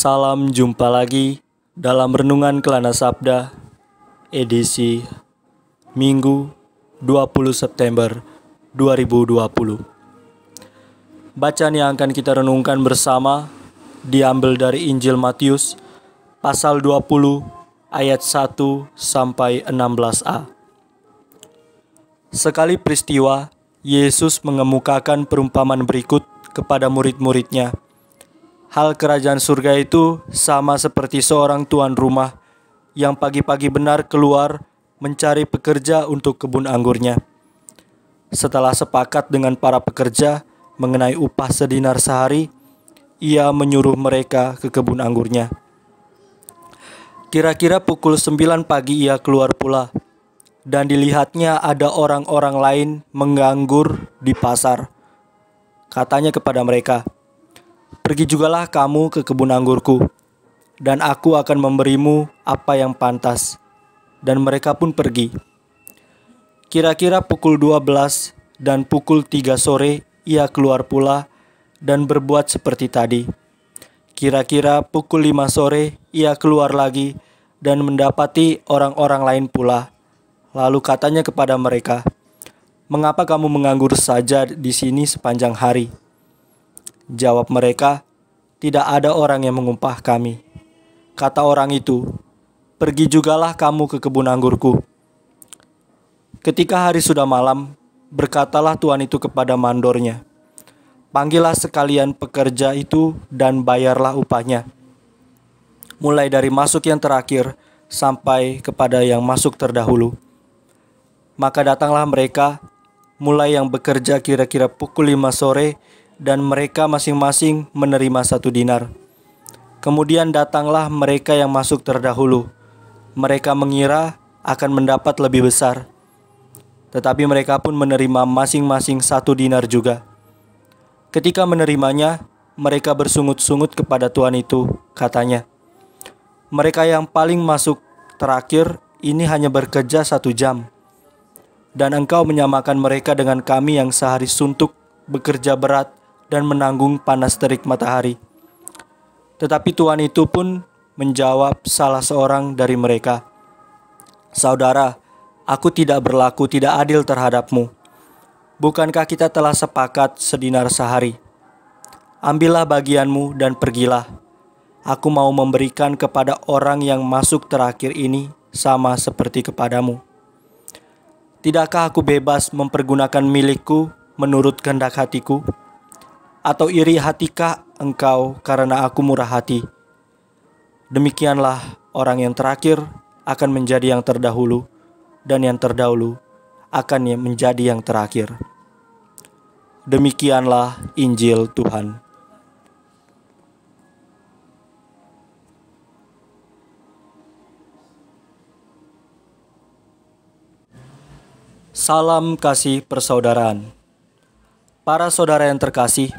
Salam jumpa lagi dalam Renungan Kelana Sabda edisi Minggu 20 September 2020. Bacaan yang akan kita renungkan bersama diambil dari Injil Matius pasal 20 ayat 1 sampai 16a. Sekali peristiwa, Yesus mengemukakan perumpamaan berikut kepada murid-muridnya. Hal kerajaan surga itu sama seperti seorang tuan rumah yang pagi-pagi benar keluar mencari pekerja untuk kebun anggurnya. Setelah sepakat dengan para pekerja mengenai upah sedinar sehari, ia menyuruh mereka ke kebun anggurnya. Kira-kira pukul 9 pagi ia keluar pula, dan dilihatnya ada orang-orang lain menganggur di pasar. Katanya kepada mereka, "Pergi jugalah kamu ke kebun anggurku, dan aku akan memberimu apa yang pantas." Dan mereka pun pergi. Kira-kira pukul 12 dan pukul 3 sore ia keluar pula dan berbuat seperti tadi. Kira-kira pukul 5 sore ia keluar lagi dan mendapati orang-orang lain pula. Lalu katanya kepada mereka, "Mengapa kamu menganggur saja di sini sepanjang hari?" Jawab mereka, "Tidak ada orang yang mengumpah kami." Kata orang itu, "Pergi jugalah kamu ke kebun anggurku." Ketika hari sudah malam, berkatalah tuan itu kepada mandornya, "Panggillah sekalian pekerja itu dan bayarlah upahnya, mulai dari masuk yang terakhir sampai kepada yang masuk terdahulu." Maka datanglah mereka, mulai yang bekerja kira-kira pukul 5 sore, dan mereka masing-masing menerima 1 dinar. Kemudian datanglah mereka yang masuk terdahulu. Mereka mengira akan mendapat lebih besar, tetapi mereka pun menerima masing-masing 1 dinar juga. Ketika menerimanya, mereka bersungut-sungut kepada tuan itu, katanya, "Mereka yang paling masuk terakhir ini hanya bekerja 1 jam, dan engkau menyamakan mereka dengan kami yang sehari suntuk bekerja berat dan menanggung panas terik matahari." Tetapi tuan itu pun menjawab salah seorang dari mereka, "Saudara, aku tidak berlaku tidak adil terhadapmu. Bukankah kita telah sepakat sedinar sehari? Ambillah bagianmu dan pergilah. Aku mau memberikan kepada orang yang masuk terakhir ini sama seperti kepadamu. Tidakkah aku bebas mempergunakan milikku menurut kehendak hatiku? Atau iri hatikah engkau karena aku murah hati?" Demikianlah orang yang terakhir akan menjadi yang terdahulu, dan yang terdahulu akan menjadi yang terakhir. Demikianlah Injil Tuhan. Salam kasih persaudaraan. Para saudara yang terkasih,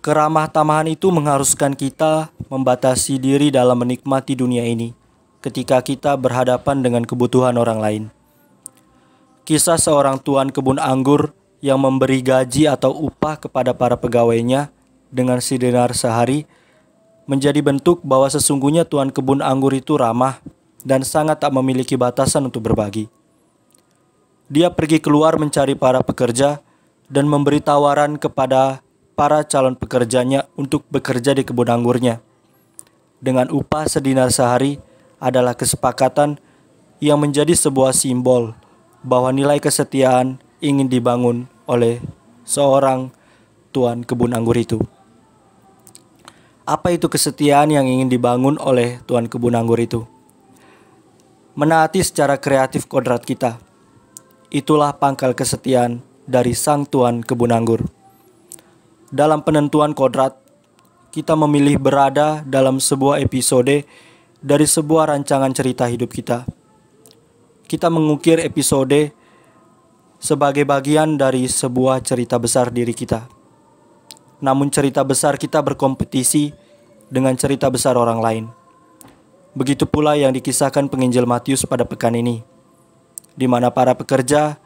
keramah tamahan itu mengharuskan kita membatasi diri dalam menikmati dunia ini ketika kita berhadapan dengan kebutuhan orang lain. Kisah seorang tuan kebun anggur yang memberi gaji atau upah kepada para pegawainya dengan sedenar sehari menjadi bentuk bahwa sesungguhnya tuan kebun anggur itu ramah dan sangat tak memiliki batasan untuk berbagi. Dia pergi keluar mencari para pekerja dan memberi tawaran kepada para calon pekerjanya untuk bekerja di kebun anggurnya. Dengan upah sedinar sehari adalah kesepakatan yang menjadi sebuah simbol bahwa nilai kesetiaan ingin dibangun oleh seorang tuan kebun anggur itu. Apa itu kesetiaan yang ingin dibangun oleh tuan kebun anggur itu? Menaati secara kreatif kodrat kita. Itulah pangkal kesetiaan dari sang tuan kebun anggur. Dalam penentuan kodrat, kita memilih berada dalam sebuah episode dari sebuah rancangan cerita hidup kita. Kita mengukir episode sebagai bagian dari sebuah cerita besar diri kita. Namun cerita besar kita berkompetisi dengan cerita besar orang lain. Begitu pula yang dikisahkan penginjil Matius pada pekan ini, di mana para pekerja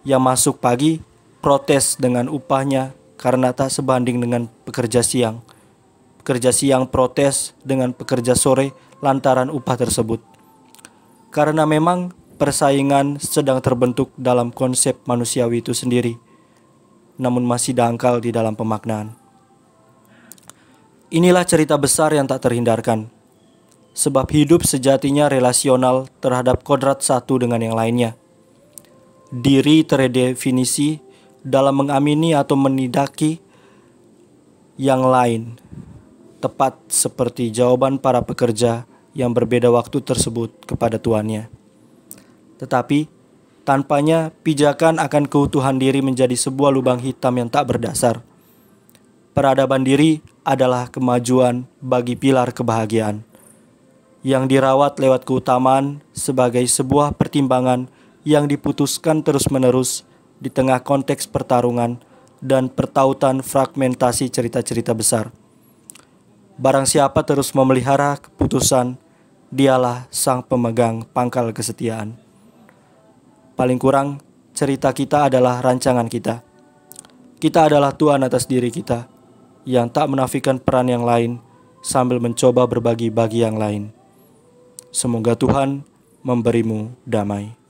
yang masuk pagi protes dengan upahnya karena tak sebanding dengan pekerja siang. pekerja siang protes dengan pekerja sore lantaran upah tersebut. Karena memang persaingan sedang terbentuk dalam konsep manusiawi itu sendiri, namun masih dangkal di dalam pemaknaan. Inilah cerita besar yang tak terhindarkan, sebab hidup sejatinya relasional terhadap kodrat satu dengan yang lainnya. Diri terdefinisi dalam mengamini atau menidaki yang lain, tepat seperti jawaban para pekerja yang berbeda waktu tersebut kepada tuannya. Tetapi, tanpanya pijakan akan keutuhan diri menjadi sebuah lubang hitam yang tak berdasar. Peradaban diri adalah kemajuan bagi pilar kebahagiaan, yang dirawat lewat keutamaan sebagai sebuah pertimbangan yang diputuskan terus-menerus di tengah konteks pertarungan dan pertautan fragmentasi cerita-cerita besar. Barang siapa terus memelihara keputusan, dialah sang pemegang pangkal kesetiaan. Paling kurang, cerita kita adalah rancangan kita. Kita adalah Tuan atas diri kita, yang tak menafikan peran yang lain sambil mencoba berbagi bagi yang lain. Semoga Tuhan memberimu damai.